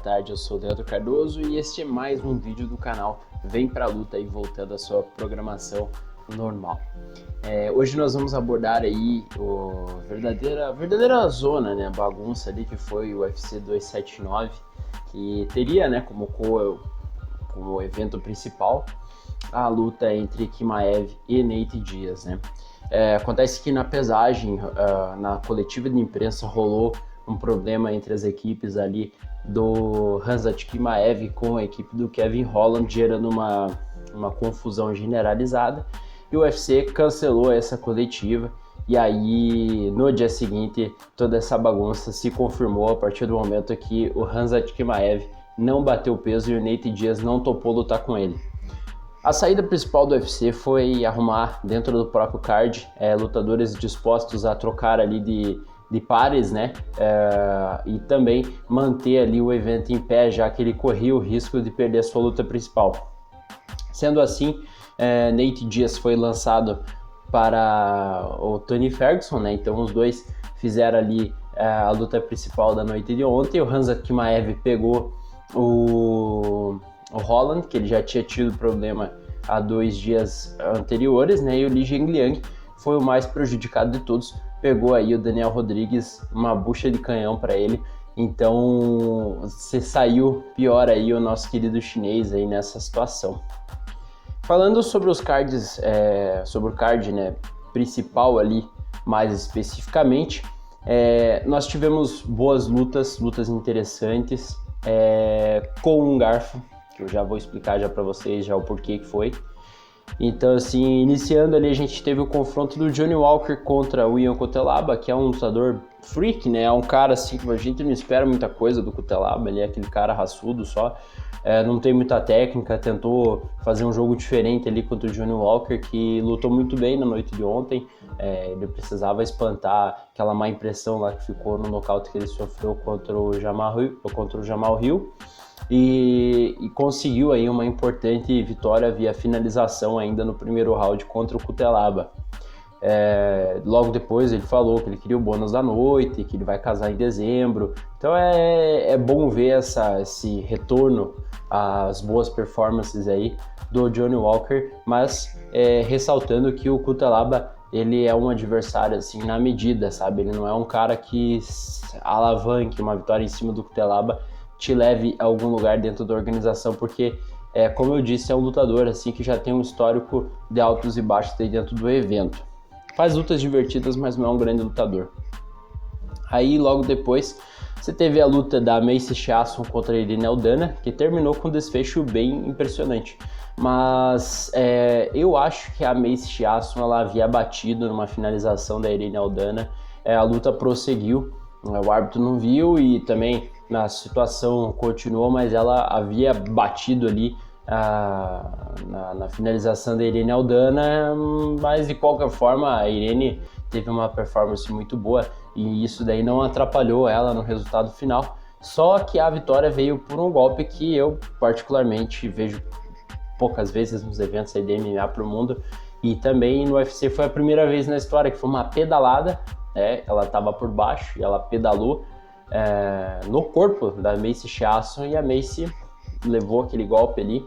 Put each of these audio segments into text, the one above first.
tarde, eu sou o Leandro Cardoso e este é mais um vídeo do canal Vem Pra Luta aí, voltando à sua programação normal. Hoje nós vamos abordar aí a verdadeira zona, né, bagunça ali que foi o UFC 279, que teria, né, como evento principal a luta entre Chimaev e Nate Diaz, né. Acontece que na pesagem, na coletiva de imprensa, rolou um problema entre as equipes ali do Khamzat Chimaev com a equipe do Kevin Holland, gerando uma confusão generalizada, e o UFC cancelou essa coletiva. E aí no dia seguinte toda essa bagunça se confirmou a partir do momento que o Khamzat Chimaev não bateu peso e o Nate Diaz não topou lutar com ele. A saída principal do UFC foi arrumar dentro do próprio card lutadores dispostos a trocar ali de pares, né? E também manter ali o evento em pé, já que ele corria o risco de perder a sua luta principal. Sendo assim, Nate Diaz foi lançado para o Tony Ferguson, né? Então os dois fizeram ali a luta principal da noite de ontem. O Khamzat Chimaev pegou o Holland, que ele já tinha tido problema há 2 dias anteriores, né? E o Li Jingliang foi o mais prejudicado de todos. Pegou aí o Daniel Rodrigues, uma bucha de canhão para ele. Então, se saiu pior aí o nosso querido chinês aí nessa situação. Falando sobre os cards, sobre o card, né, principal ali, mais especificamente, nós tivemos boas lutas interessantes, com um garfo, que eu já vou explicar já para vocês já o porquê que foi. Então, assim, iniciando ali, a gente teve o confronto do Johnny Walker contra o Ion Cutelaba, que é um lutador freak, né? É um cara, assim, que a gente não espera muita coisa do Cutelaba, ele é aquele cara raçudo só, não tem muita técnica, tentou fazer um jogo diferente ali contra o Johnny Walker, que lutou muito bem na noite de ontem. Ele precisava espantar aquela má impressão lá que ficou no nocaute que ele sofreu contra o Jamal Hill. E conseguiu aí uma importante vitória via finalização ainda no primeiro round contra o Cutelaba. Logo depois ele falou que ele queria o bônus da noite, que ele vai casar em dezembro. Então é bom ver esse retorno às boas performances aí do Johnny Walker, mas ressaltando que o Cutelaba, ele é um adversário assim na medida, sabe? Ele não é um cara que alavanque uma vitória em cima do Cutelaba te leve a algum lugar dentro da organização, porque, como eu disse, é um lutador assim que já tem um histórico de altos e baixos dentro do evento. Faz lutas divertidas, mas não é um grande lutador. Aí, logo depois, você teve a luta da Macy Chiasson contra a Irene Aldana, que terminou com um desfecho bem impressionante. Mas eu acho que a Macy Chiasson ela havia batido numa finalização da Irene Aldana. A luta prosseguiu, o árbitro não viu e também na situação continuou, mas ela havia batido ali na finalização da Irene Aldana, mas de qualquer forma a Irene teve uma performance muito boa e isso daí não atrapalhou ela no resultado final, só que a vitória veio por um golpe que eu particularmente vejo poucas vezes nos eventos aí de MMA pro mundo, e também no UFC foi a primeira vez na história que foi uma pedalada, ela estava por baixo e ela pedalou no corpo da Macy Chiasson e a Macy levou aquele golpe ali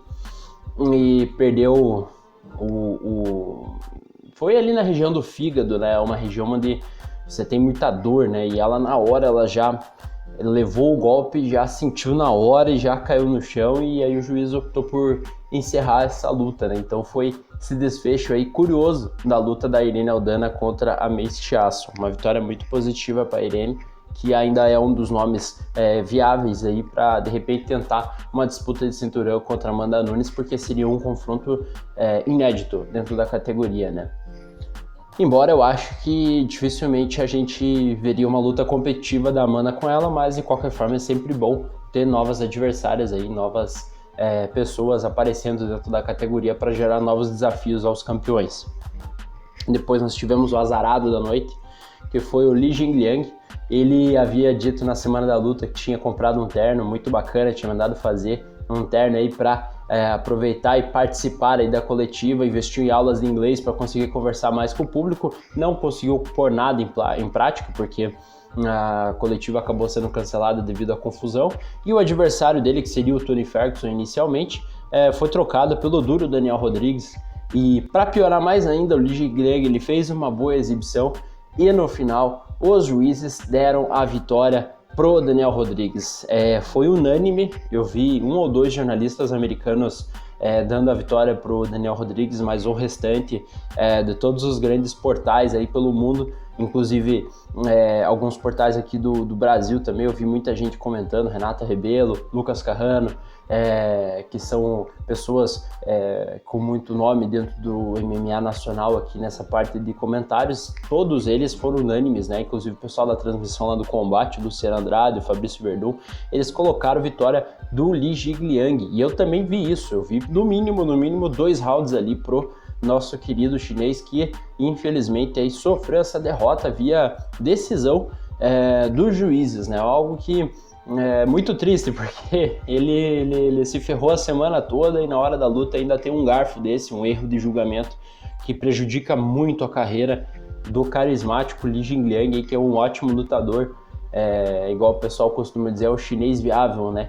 e perdeu foi ali na região do fígado, né? Uma região onde você tem muita dor, né? E ela na hora ela já levou o golpe, já sentiu na hora e já caiu no chão, e aí o juiz optou por encerrar essa luta, né? Então foi esse desfecho aí curioso da luta da Irene Aldana contra a Macy Chiasson, uma vitória muito positiva para a Irene, que ainda é um dos nomes viáveis aí para de repente tentar uma disputa de cinturão contra a Amanda Nunes, porque seria um confronto inédito dentro da categoria, né? Embora eu acho que dificilmente a gente veria uma luta competitiva da Amanda com ela, mas de qualquer forma é sempre bom ter novas adversárias aí, novas pessoas aparecendo dentro da categoria para gerar novos desafios aos campeões. Depois nós tivemos o azarado da noite, que foi o Li Jingliang. Ele havia dito na semana da luta que tinha comprado um terno muito bacana, tinha mandado fazer um terno aí para aproveitar e participar aí da coletiva, investiu em aulas de inglês para conseguir conversar mais com o público. Não conseguiu pôr nada em prática, porque a coletiva acabou sendo cancelada devido à confusão, e o adversário dele, que seria o Tony Ferguson inicialmente, foi trocado pelo duro Daniel Rodrigues. E para piorar mais ainda, o Li Jingliang ele fez uma boa exibição e no final os juízes deram a vitória pro Daniel Rodrigues. Foi unânime, eu vi 1 ou 2 jornalistas americanos dando a vitória pro Daniel Rodrigues, mas o restante de todos os grandes portais aí pelo mundo, inclusive alguns portais aqui do Brasil também, eu vi muita gente comentando, Renata Rebelo, Lucas Carrano, que são pessoas com muito nome dentro do MMA nacional aqui nessa parte de comentários, todos eles foram unânimes, né? Inclusive o pessoal da transmissão lá do combate, Luciano Andrade, o Fabrício Verdun, eles colocaram vitória do Li Jingliang, e eu também vi isso, eu vi no mínimo 2 rounds ali pro nosso querido chinês, que infelizmente aí sofreu essa derrota via decisão dos juízes, né? Algo que é muito triste, porque ele se ferrou a semana toda e na hora da luta ainda tem um garfo desse, um erro de julgamento que prejudica muito a carreira do carismático Li Jingliang, que é um ótimo lutador, igual o pessoal costuma dizer, é o chinês viável, né?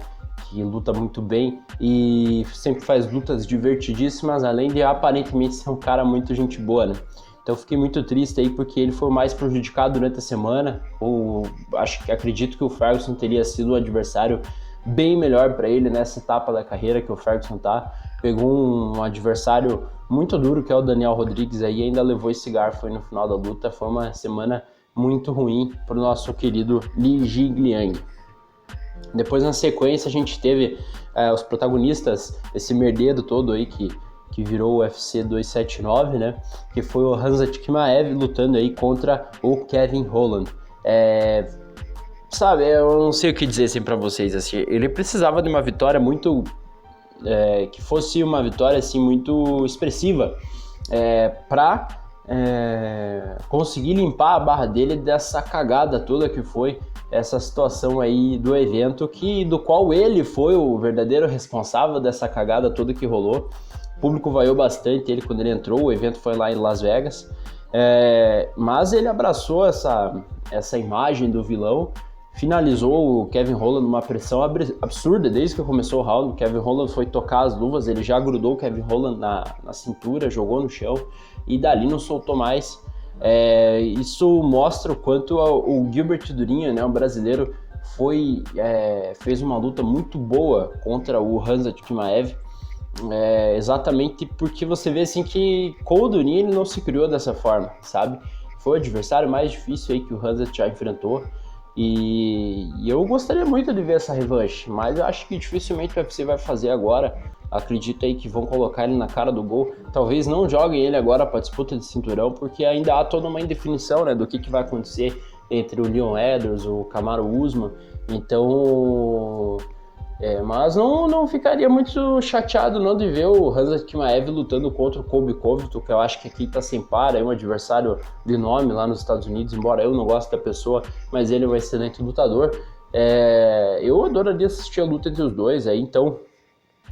Que luta muito bem e sempre faz lutas divertidíssimas, além de aparentemente ser um cara muito gente boa, né? Então eu fiquei muito triste aí porque ele foi o mais prejudicado durante a semana. Acredito que o Ferguson teria sido um adversário bem melhor para ele nessa etapa da carreira que o Ferguson tá. Pegou um adversário muito duro, que é o Daniel Rodrigues, aí ainda levou esse garfo aí no final da luta. Foi uma semana muito ruim para o nosso querido Li Jingliang. Depois, na sequência, a gente teve os protagonistas, esse merdeiro todo aí que virou o UFC 279, né? Que foi o Khamzat Chimaev lutando aí contra o Kevin Holland. Eu não sei o que dizer assim pra vocês, assim, ele precisava de uma vitória muito... que fosse uma vitória assim muito expressiva pra conseguir limpar a barra dele dessa cagada toda que foi essa situação aí do evento, do qual ele foi o verdadeiro responsável dessa cagada toda que rolou. O público vaiou bastante ele quando ele entrou, o evento foi lá em Las Vegas, mas ele abraçou essa imagem do vilão, finalizou o Kevin Holland numa pressão absurda desde que começou o round. O Kevin Holland foi tocar as luvas, ele já grudou o Kevin Holland na cintura, jogou no chão e dali não soltou mais. Isso mostra o quanto o Gilbert Durinho, né, um brasileiro, fez uma luta muito boa contra o Khamzat Chimaev, exatamente porque você vê assim que com o Durinho ele não se criou dessa forma, sabe? Foi o adversário mais difícil aí que o Khamzat já enfrentou, e eu gostaria muito de ver essa revanche, mas eu acho que dificilmente o UFC vai fazer agora. Acredito aí que vão colocar ele na cara do gol. Talvez não joguem ele agora para disputa de cinturão, porque ainda há toda uma indefinição, né, do que vai acontecer entre o Leon Edwards, o Kamaru Usman. Então, mas não ficaria muito chateado não de ver o Khamzat Chimaev lutando contra o Colby Covington, que eu acho que aqui tá sem par, é um adversário de nome lá nos Estados Unidos, embora eu não goste da pessoa, mas ele é um excelente lutador. Eu adoraria assistir a luta entre os dois aí, então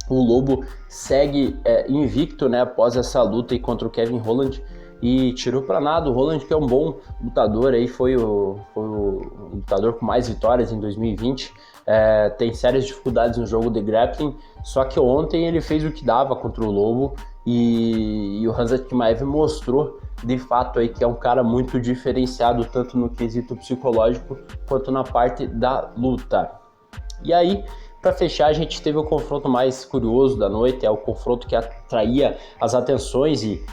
o Lobo segue invicto, né, após essa luta aí contra o Kevin Holland, e tirou para nada o Holland, que é um bom lutador, aí foi o lutador com mais vitórias em 2020, tem sérias dificuldades no jogo de grappling, só que ontem ele fez o que dava contra o Lobo, e o Khamzat Chimaev mostrou de fato aí que é um cara muito diferenciado, tanto no quesito psicológico quanto na parte da luta. E aí, para fechar, a gente teve o confronto mais curioso da noite, o confronto que atraía as atenções, e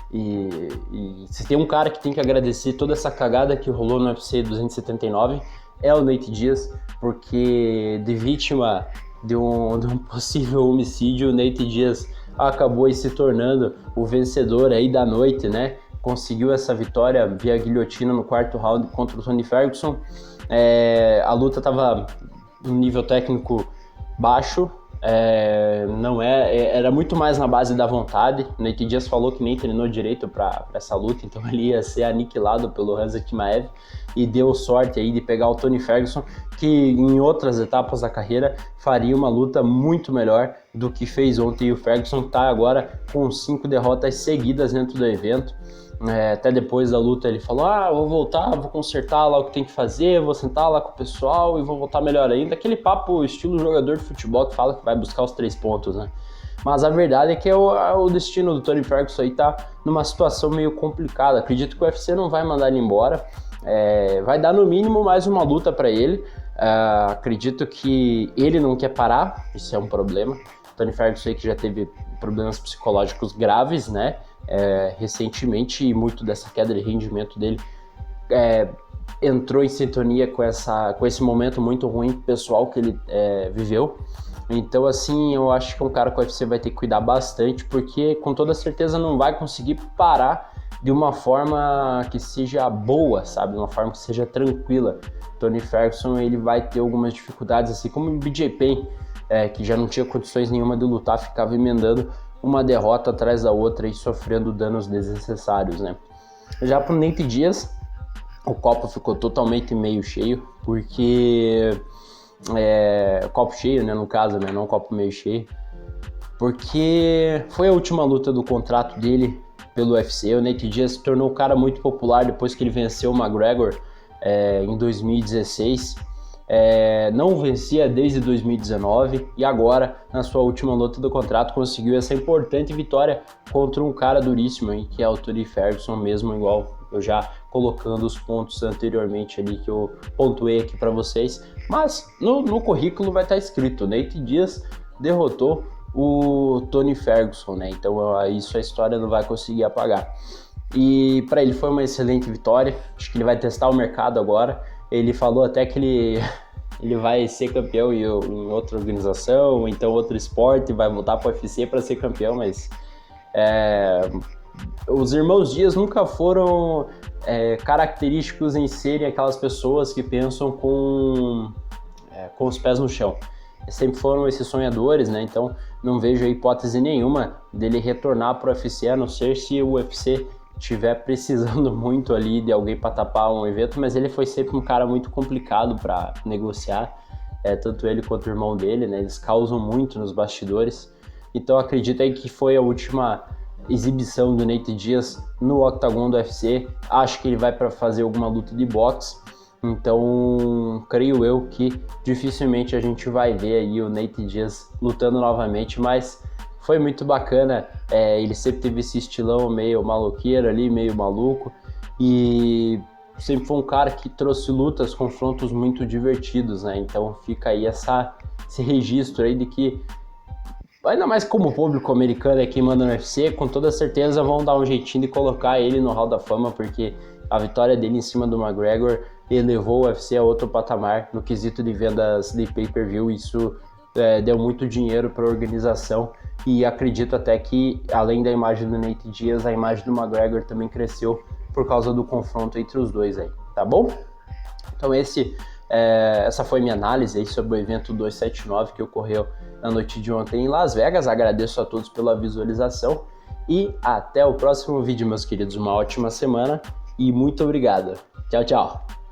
se tem um cara que tem que agradecer toda essa cagada que rolou no UFC 279, é o Nate Diaz, porque de vítima de um possível homicídio, o Nate Diaz acabou aí se tornando o vencedor aí da noite, né? Conseguiu essa vitória via guilhotina no quarto round contra o Tony Ferguson. A luta estava no nível técnico baixo, era muito mais na base da vontade. O Nate Diaz falou que nem treinou direito para essa luta, então ele ia ser aniquilado pelo Khamzat Chimaev, e deu sorte aí de pegar o Tony Ferguson, que em outras etapas da carreira faria uma luta muito melhor do que fez ontem. E o Ferguson está agora com 5 derrotas seguidas dentro do evento. Até depois da luta ele falou, vou voltar, vou consertar lá o que tem que fazer, vou sentar lá com o pessoal e vou voltar melhor ainda. Aquele papo estilo jogador de futebol que fala que vai buscar os 3 pontos, né? Mas a verdade é que o destino do Tony Ferguson aí tá numa situação meio complicada. Acredito que o UFC não vai mandar ele embora, vai dar no mínimo mais uma luta para ele. Acredito que ele não quer parar, isso é um problema. O Tony Ferguson aí que já teve problemas psicológicos graves, né? Recentemente, e muito dessa queda de rendimento dele entrou em sintonia com esse momento muito ruim pessoal que ele viveu. Então, assim, eu acho que é um cara que o UFC vai ter que cuidar bastante, porque com toda certeza não vai conseguir parar de uma forma que seja boa, sabe? Uma forma que seja tranquila. Tony Ferguson, ele vai ter algumas dificuldades, assim como o BJ Penn, que já não tinha condições nenhuma de lutar, ficava emendando uma derrota atrás da outra e sofrendo danos desnecessários, né? Já pro Nate Diaz, o copo ficou totalmente meio cheio, porque... copo cheio, né, no caso, né, não copo meio cheio, porque foi a última luta do contrato dele pelo UFC. O Nate Diaz se tornou um cara muito popular depois que ele venceu o McGregor em 2016. Não vencia desde 2019 e agora, na sua última luta do contrato, conseguiu essa importante vitória contra um cara duríssimo aí, que é o Tony Ferguson mesmo, igual eu já colocando os pontos anteriormente ali que eu pontuei aqui para vocês. Mas no currículo vai estar escrito, Nate Diaz derrotou o Tony Ferguson, né? Então isso a história não vai conseguir apagar. E para ele foi uma excelente vitória. Acho que ele vai testar o mercado agora. Ele falou até que ele vai ser campeão em outra organização, ou então outro esporte, vai voltar para o UFC para ser campeão, mas os irmãos Dias nunca foram característicos em serem aquelas pessoas que pensam com os pés no chão. Sempre foram esses sonhadores, né? Então não vejo hipótese nenhuma dele retornar para o UFC, a não ser se o UFC estiver precisando muito ali de alguém para tapar um evento, mas ele foi sempre um cara muito complicado para negociar, tanto ele quanto o irmão dele, né? Eles causam muito nos bastidores. Então acredito aí que foi a última exibição do Nate Diaz no octagon do UFC. Acho que ele vai para fazer alguma luta de boxe, então creio eu que dificilmente a gente vai ver aí o Nate Diaz lutando novamente, mas foi muito bacana. Ele sempre teve esse estilão meio maloqueiro ali, meio maluco, e sempre foi um cara que trouxe lutas, confrontos muito divertidos, né? Então fica aí esse registro aí de que, ainda mais como o público americano é quem manda no UFC, com toda certeza vão dar um jeitinho de colocar ele no Hall da Fama, porque a vitória dele em cima do McGregor elevou o UFC a outro patamar no quesito de vendas de pay-per-view. Isso deu muito dinheiro para a organização, e acredito até que, além da imagem do Nate Diaz, a imagem do McGregor também cresceu por causa do confronto entre os dois aí, tá bom? Então essa foi minha análise aí sobre o evento 279 que ocorreu na noite de ontem em Las Vegas. Agradeço a todos pela visualização e até o próximo vídeo, meus queridos. Uma ótima semana e muito obrigado. Tchau, tchau.